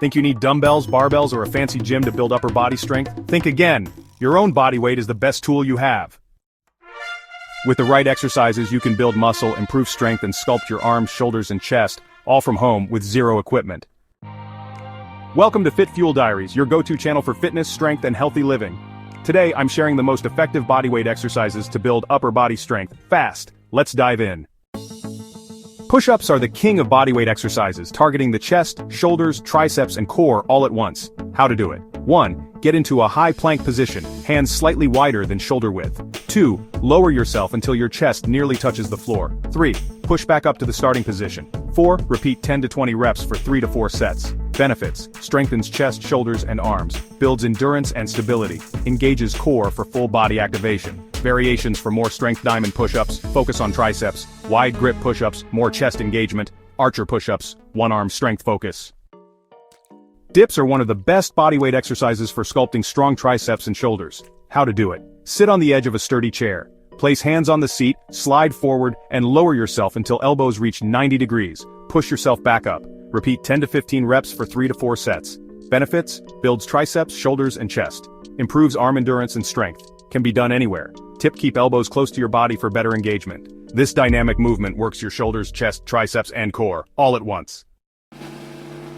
Think you need dumbbells, barbells, or a fancy gym to build upper body strength? Think again. Your own body weight is the best tool you have. With the right exercises, you can build muscle, improve strength, and sculpt your arms, shoulders, and chest, all from home with zero equipment. Welcome to Fit Fuel Diaries, your go-to channel for fitness, strength, and healthy living. Today, I'm sharing the most effective bodyweight exercises to build upper body strength, fast. Let's dive in. Push-ups are the king of bodyweight exercises, targeting the chest, shoulders, triceps, and core all at once. How to do it. 1. Get into a high plank position, hands slightly wider than shoulder width. 2. Lower yourself until your chest nearly touches the floor. 3. Push back up to the starting position. 4. Repeat 10 to 20 reps for 3 to 4 sets. Benefits: strengthens chest, shoulders, and arms, builds endurance and stability, engages core for full body activation. Variations for more strength: diamond push-ups, focus on triceps; wide grip push-ups, more chest engagement; archer push-ups, one arm strength focus. Dips are one of the best bodyweight exercises for sculpting strong triceps and shoulders. How to do it. Sit on the edge of a sturdy chair. Place hands on the seat, slide forward, and lower yourself until elbows reach 90 degrees. Push yourself back up. Repeat 10 to 15 reps for 3 to 4 sets. Benefits: builds triceps, shoulders, and chest. Improves arm endurance and strength. Can be done anywhere. Tip: keep elbows close to your body for better engagement. This dynamic movement works your shoulders, chest, triceps, and core, all at once.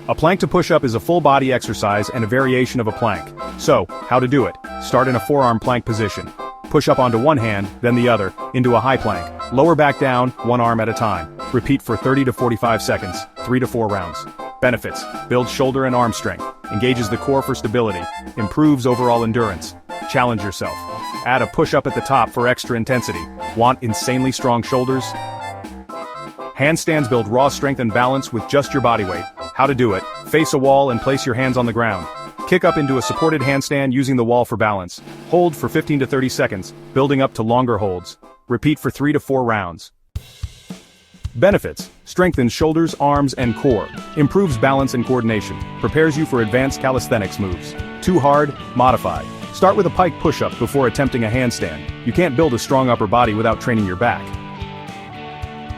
A plank to push up is a full body exercise and a variation of a plank. So, how to do it. Start in a forearm plank position. Push up onto one hand, then the other, into a high plank. Lower back down, one arm at a time. Repeat for 30 to 45 seconds, 3 to 4 rounds. Benefits: builds shoulder and arm strength, engages the core for stability, improves overall endurance. Challenge yourself. Add a push-up at the top for extra intensity. Want insanely strong shoulders? Handstands build raw strength and balance with just your body weight. How to do it. Face a wall and place your hands on the ground. Kick up into a supported handstand using the wall for balance. Hold for 15 to 30 seconds, building up to longer holds. Repeat for 3 to 4 rounds. Benefits: strengthens shoulders, arms, and core. Improves balance and coordination. Prepares you for advanced calisthenics moves. Too hard? Modify. Start with a pike push-up before attempting a handstand. You can't build a strong upper body without training your back.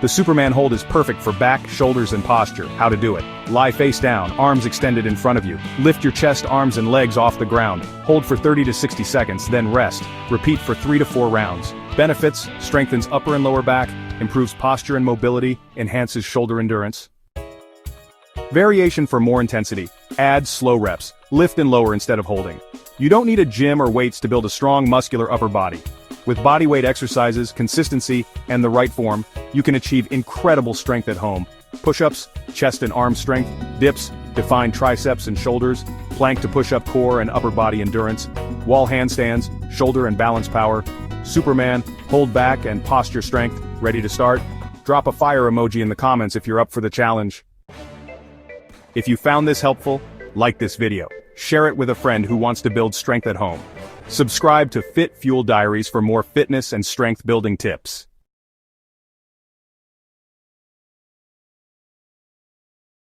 The Superman hold is perfect for back, shoulders, and posture. How to do it. Lie face down, arms extended in front of you. Lift your chest, arms, and legs off the ground. Hold for 30 to 60 seconds, then rest. Repeat for 3 to 4 rounds. Benefits: strengthens upper and lower back, improves posture and mobility, enhances shoulder endurance. Variation for more intensity. Add slow reps. Lift and lower instead of holding. You don't need a gym or weights to build a strong, muscular upper body. With bodyweight exercises, consistency, and the right form, you can achieve incredible strength at home. Push-ups, chest and arm strength; dips, define triceps and shoulders; plank to push up core and upper body endurance; wall handstands, shoulder and balance power; Superman, hold back and posture strength. Ready to start? Drop a fire emoji in the comments if you're up for the challenge. If you found this helpful, like this video. Share it with a friend who wants to build strength at home. Subscribe to Fit Fuel Diaries for more fitness and strength building tips.